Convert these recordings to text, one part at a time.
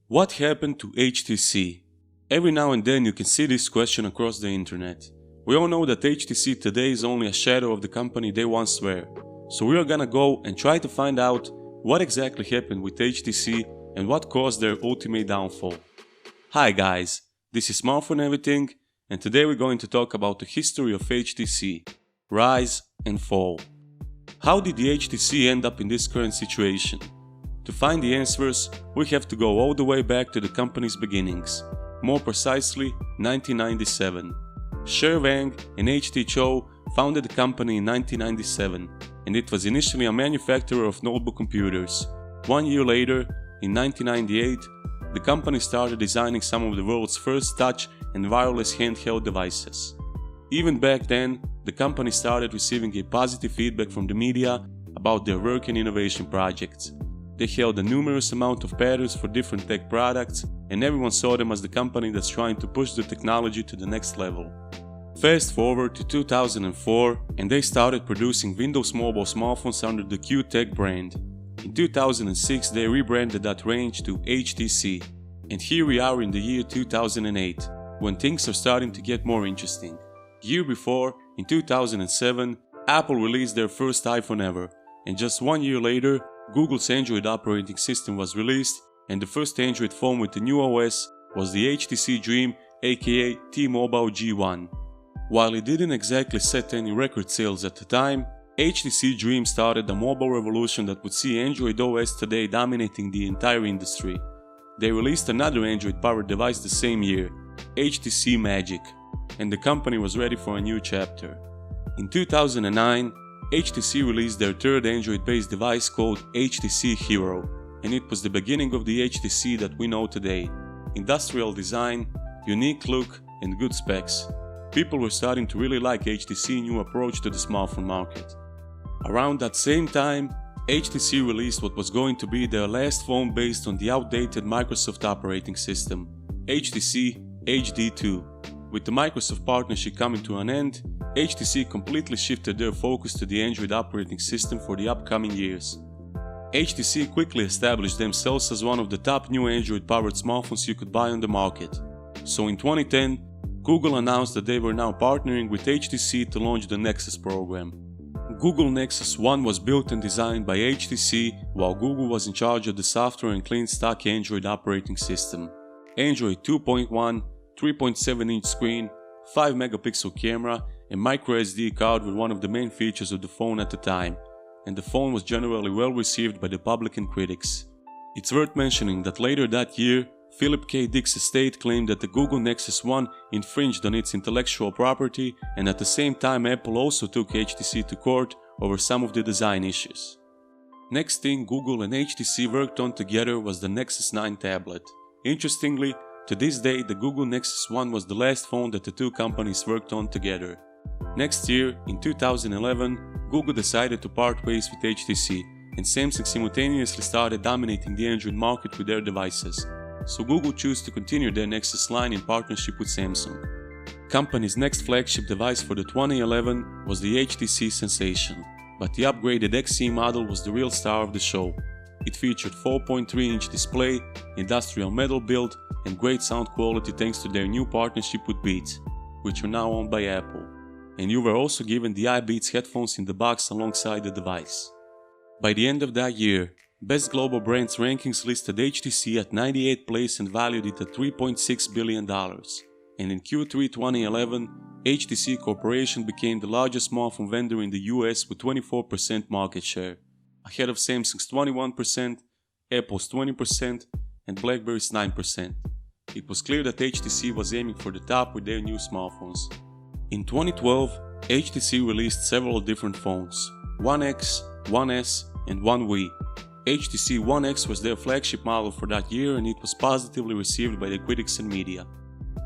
What happened to HTC? Every now and then you can see this question across the internet. We all know that HTC today is only a shadow of the company they once were. So we are gonna go and try to find out what exactly happened with HTC and what caused their ultimate downfall. Hi guys, this is Smartphone and Everything, and today we're going to talk about the history of HTC, rise and fall. How did the HTC end up in this current situation? To find the answers, we have to go all the way back to the company's beginnings, more precisely 1997. Cher Wang and H.T. founded the company in 1997, and it was initially a manufacturer of notebook computers. 1 year later, in 1998, the company started designing some of the world's first touch and wireless handheld devices. Even back then, the company started receiving a positive feedback from the media about their work and innovation projects. They held a numerous amount of patents for different tech products, and everyone saw them as the company that's trying to push the technology to the next level. Fast forward to 2004, and they started producing Windows Mobile smartphones under the Q-Tech brand. In 2006 they rebranded that range to HTC, and here we are in the year 2008, when things are starting to get more interesting. The year before, in 2007, Apple released their first iPhone ever, and just 1 year later, Google's Android operating system was released, and the first Android phone with the new OS was the HTC Dream, aka T-Mobile G1. While it didn't exactly set any record sales at the time, HTC Dream started a mobile revolution that would see Android OS today dominating the entire industry. They released another Android-powered device the same year, HTC Magic, and the company was ready for a new chapter. In 2009, HTC released their third Android-based device called HTC Hero, and it was the beginning of the HTC that we know today. Industrial design, unique look, and good specs. People were starting to really like HTC's new approach to the smartphone market. Around that same time, HTC released what was going to be their last phone based on the outdated Microsoft operating system, HTC HD2. With the Microsoft partnership coming to an end, HTC completely shifted their focus to the Android operating system for the upcoming years. HTC quickly established themselves as one of the top new Android-powered smartphones you could buy on the market. So in 2010, Google announced that they were now partnering with HTC to launch the Nexus program. Google Nexus One was built and designed by HTC, while Google was in charge of the software and clean stock Android operating system. Android 2.1, 3.7-inch screen, 5-megapixel camera, and microSD card were one of the main features of the phone at the time, and the phone was generally well received by the public and critics. It's worth mentioning that later that year, Philip K. Dick's estate claimed that the Google Nexus One infringed on its intellectual property, and at the same time Apple also took HTC to court over some of the design issues. Next thing Google and HTC worked on together was the Nexus 9 tablet. Interestingly, to this day the Google Nexus One was the last phone that the two companies worked on together. Next year, in 2011, Google decided to part ways with HTC, and Samsung simultaneously started dominating the Android market with their devices. So Google chose to continue their Nexus line in partnership with Samsung. Company's next flagship device for the 2011 was the HTC Sensation, but the upgraded XE model was the real star of the show. It featured 4.3-inch display, industrial metal build, and great sound quality thanks to their new partnership with Beats, which are now owned by Apple. And you were also given the iBeats headphones in the box alongside the device. By the end of that year, Best Global Brands rankings listed HTC at 98th place and valued it at $3.6 billion. And in Q3 2011, HTC Corporation became the largest smartphone vendor in the US with 24% market share, ahead of Samsung's 21%, Apple's 20%, and BlackBerry's 9%. It was clear that HTC was aiming for the top with their new smartphones. In 2012, HTC released several different phones, One X, One S, and One Wii. HTC One X was their flagship model for that year, and it was positively received by the critics and media.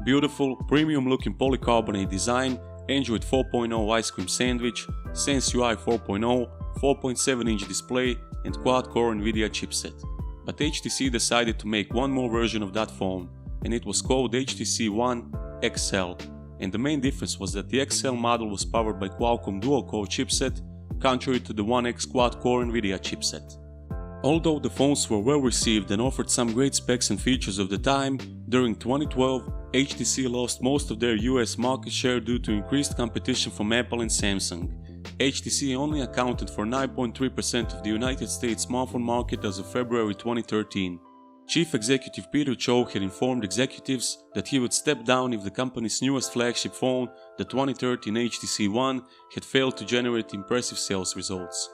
Beautiful, premium-looking polycarbonate design, Android 4.0 ice cream sandwich, Sense UI 4.0, 4.7-inch display, and quad-core NVIDIA chipset. But HTC decided to make one more version of that phone, and it was called HTC One XL. And the main difference was that the XL model was powered by Qualcomm dual-core chipset, contrary to the One X quad-core NVIDIA chipset. Although the phones were well received and offered some great specs and features of the time, during 2012, HTC lost most of their US market share due to increased competition from Apple and Samsung. HTC only accounted for 9.3% of the United States smartphone market as of February 2013. Chief Executive Peter Chow had informed executives that he would step down if the company's newest flagship phone, the 2013 HTC One, had failed to generate impressive sales results.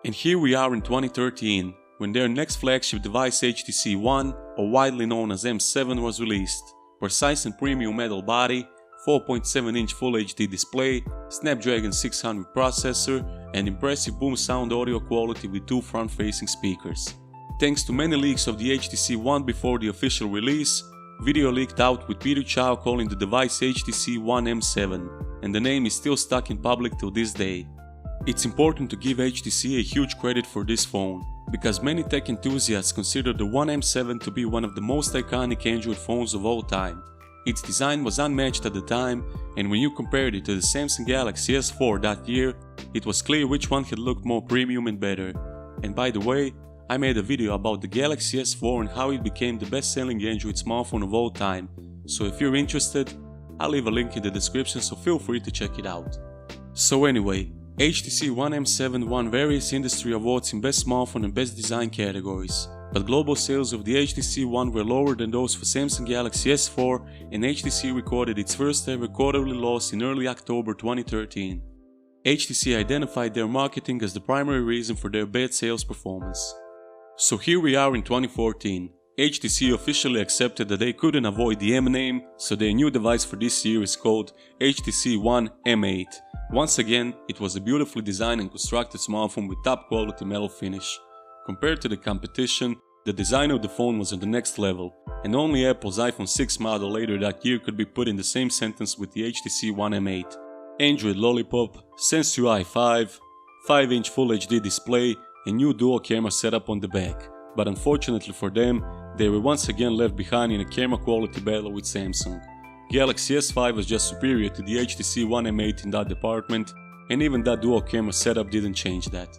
And here we are in 2013, when their next flagship device HTC One, or widely known as M7, was released. Precise and premium metal body, 4.7-inch Full HD display, Snapdragon 600 processor, and impressive boom sound audio quality with two front-facing speakers. Thanks to many leaks of the HTC One before the official release, video leaked out with Peter Chow calling the device HTC One M7, and the name is still stuck in public till this day. It's important to give HTC a huge credit for this phone, because many tech enthusiasts consider the One M7 to be one of the most iconic Android phones of all time. Its design was unmatched at the time, and when you compared it to the Samsung Galaxy S4 that year, it was clear which one had looked more premium and better. And by the way, I made a video about the Galaxy S4 and how it became the best-selling Android smartphone of all time, so if you're interested, I'll leave a link in the description, so feel free to check it out. So anyway, HTC One M7 won various industry awards in Best Smartphone and Best Design categories, but global sales of the HTC One were lower than those for Samsung Galaxy S4, and HTC recorded its first ever quarterly loss in early October 2013. HTC identified their marketing as the primary reason for their bad sales performance. So here we are in 2014. HTC officially accepted that they couldn't avoid the M name, so their new device for this year is called HTC One M8. Once again, it was a beautifully designed and constructed smartphone with top quality metal finish. Compared to the competition, the design of the phone was on the next level, and only Apple's iPhone 6 model later that year could be put in the same sentence with the HTC One M8. Android Lollipop, Sense UI 5, 5-inch Full HD display, and new dual camera setup on the back. But unfortunately for them, they were once again left behind in a camera quality battle with Samsung. Galaxy S5 was just superior to the HTC One M8 in that department, and even that dual camera setup didn't change that.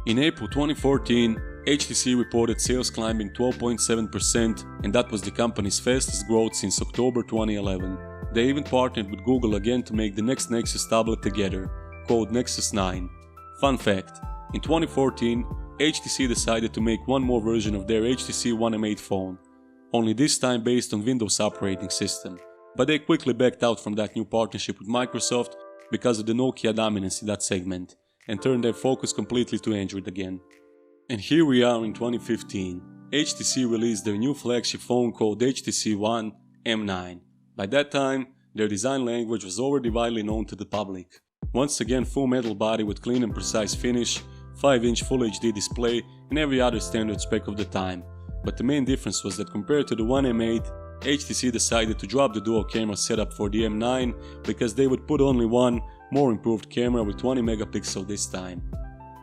In April 2014, HTC reported sales climbing 12.7%, and that was the company's fastest growth since October 2011. They even partnered with Google again to make the next Nexus tablet together, called Nexus 9. Fun fact, in 2014, HTC decided to make one more version of their HTC One M8 phone, only this time based on Windows operating system, but they quickly backed out from that new partnership with Microsoft because of the Nokia dominance in that segment, and turned their focus completely to Android again. And here we are in 2015. HTC released their new flagship phone called HTC One M9. By that time, their design language was already widely known to the public. Once again, full metal body with clean and precise finish, 5-inch Full HD display, and every other standard spec of the time. But the main difference was that compared to the One M8, HTC decided to drop the dual camera setup for the M9 because they would put only one, more improved camera with 20 megapixel this time.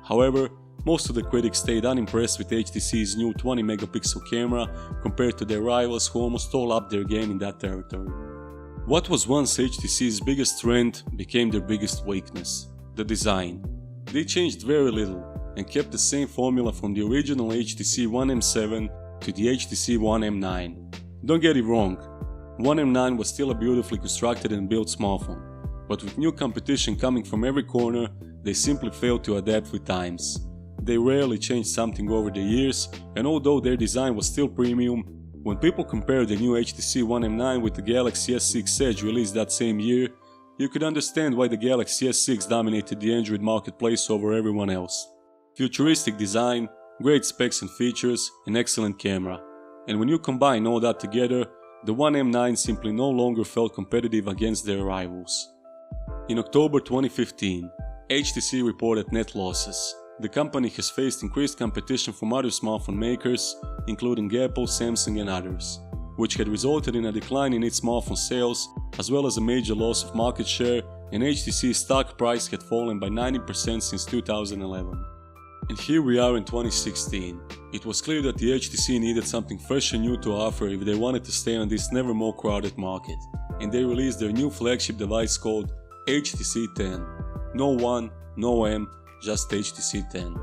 However, most of the critics stayed unimpressed with HTC's new 20 megapixel camera compared to their rivals who almost all upped their game in that territory. What was once HTC's biggest strength became their biggest weakness: the design. They changed very little and kept the same formula from the original HTC One M7 to the HTC One M9. Don't get it wrong, One M9 was still a beautifully constructed and built smartphone, but with new competition coming from every corner, they simply failed to adapt with times. They rarely changed something over the years, and although their design was still premium, when people compared the new HTC One M9 with the Galaxy S6 Edge released that same year, you could understand why the Galaxy S6 dominated the Android marketplace over everyone else. Futuristic design, great specs and features, and excellent camera. And when you combine all that together, the One M9 simply no longer felt competitive against their rivals. In October 2015, HTC reported net losses. The company has faced increased competition from other smartphone makers, including Apple, Samsung and others, which had resulted in a decline in its smartphone sales, as well as a major loss of market share, and HTC's stock price had fallen by 90% since 2011. And here we are in 2016. It was clear that the HTC needed something fresh and new to offer if they wanted to stay on this never more crowded market, and they released their new flagship device called HTC 10. No One, no M, just HTC 10.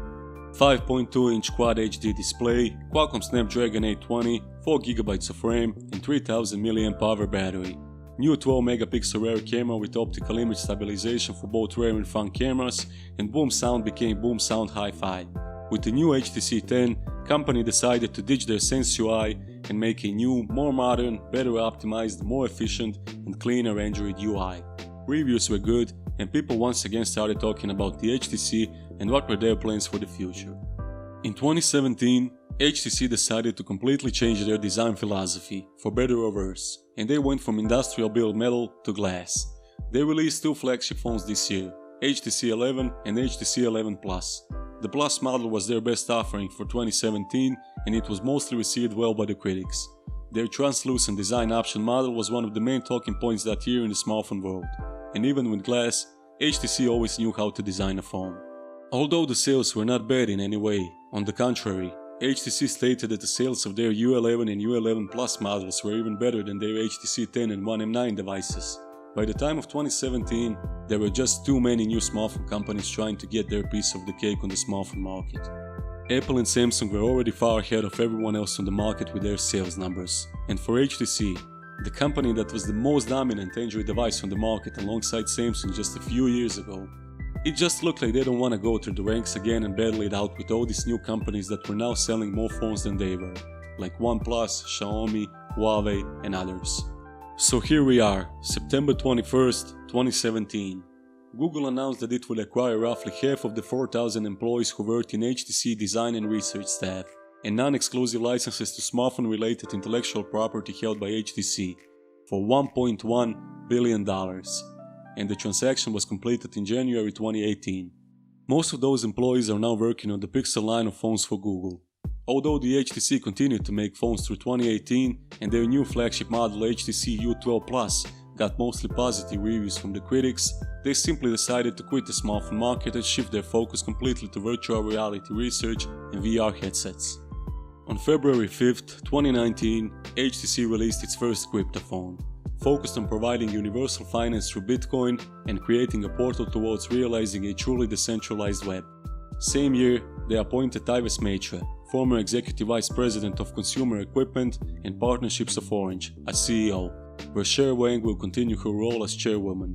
5.2-inch Quad HD display, Qualcomm Snapdragon 820, 4GB of RAM and 3000 mAh battery. New 12-megapixel rear camera with optical image stabilization for both rear and front cameras, and Boom Sound became Boom Sound Hi-Fi. With the new HTC 10, company decided to ditch their Sense UI and make a new, more modern, better optimized, more efficient and cleaner Android UI. Reviews were good and people once again started talking about the HTC and what were their plans for the future. In 2017, HTC decided to completely change their design philosophy, for better or worse, and they went from industrial build metal to glass. They released two flagship phones this year, HTC 11 and HTC 11 Plus. The Plus model was their best offering for 2017 and it was mostly received well by the critics. Their translucent design option model was one of the main talking points that year in the smartphone world, and even with glass, HTC always knew how to design a phone. Although the sales were not bad in any way, on the contrary, HTC stated that the sales of their U11 and U11 Plus models were even better than their HTC 10 and One M9 devices. By the time of 2017, there were just too many new smartphone companies trying to get their piece of the cake on the smartphone market. Apple and Samsung were already far ahead of everyone else on the market with their sales numbers. And for HTC, the company that was the most dominant Android device on the market alongside Samsung just a few years ago, it just looked like they don't want to go through the ranks again and battle it out with all these new companies that were now selling more phones than they were, like OnePlus, Xiaomi, Huawei and others. So here we are, September 21st, 2017. Google announced that it would acquire roughly half of the 4,000 employees who worked in HTC design and research staff, and non-exclusive licenses to smartphone-related intellectual property held by HTC for $1.1 billion. And the transaction was completed in January 2018. Most of those employees are now working on the Pixel line of phones for Google. Although the HTC continued to make phones through 2018 and their new flagship model HTC U12 Plus got mostly positive reviews from the critics, they simply decided to quit the smartphone market and shift their focus completely to virtual reality research and VR headsets. On February 5th, 2019, HTC released its first crypto phone, focused on providing universal finance through Bitcoin and creating a portal towards realizing a truly decentralized web. Same year, they appointed Ives Maitre, former Executive Vice President of Consumer Equipment and Partnerships of Orange, as CEO, where Cher Wang will continue her role as chairwoman.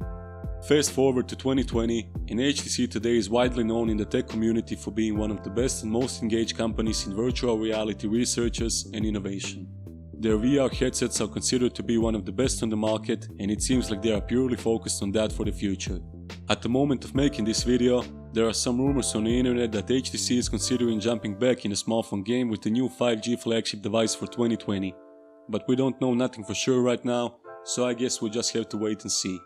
Fast forward to 2020, and HTC today is widely known in the tech community for being one of the best and most engaged companies in virtual reality researches and innovation. Their VR headsets are considered to be one of the best on the market, and it seems like they are purely focused on that for the future. At the moment of making this video, there are some rumors on the internet that HTC is considering jumping back in the smartphone game with the new 5G flagship device for 2020. But we don't know nothing for sure right now, so I guess we'll just have to wait and see.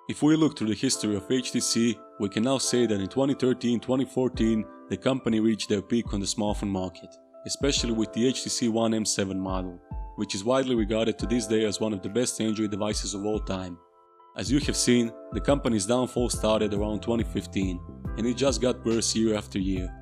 If we look through the history of HTC, we can now say that in 2013-2014, the company reached their peak on the smartphone market, especially with the HTC One M7 model, which is widely regarded to this day as one of the best Android devices of all time. As you have seen, the company's downfall started around 2015, and it just got worse year after year,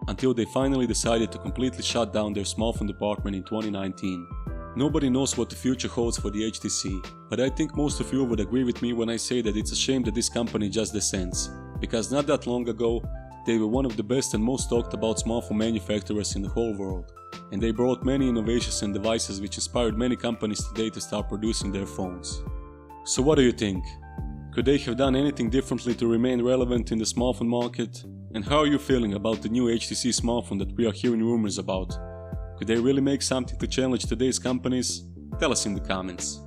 until they finally decided to completely shut down their smartphone department in 2019. Nobody knows what the future holds for the HTC, but I think most of you would agree with me when I say that it's a shame that this company just descends, because not that long ago, they were one of the best and most talked about smartphone manufacturers in the whole world, and they brought many innovations and devices which inspired many companies today to start producing their phones. So what do you think? Could they have done anything differently to remain relevant in the smartphone market? And how are you feeling about the new HTC smartphone that we are hearing rumors about? Could they really make something to challenge today's companies? Tell us in the comments.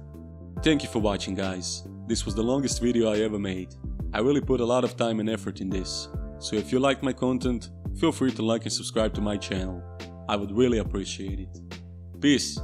Thank you for watching, guys. This was the longest video I ever made. I really put a lot of time and effort in this, so if you liked my content, feel free to like and subscribe to my channel. I would really appreciate it. Peace!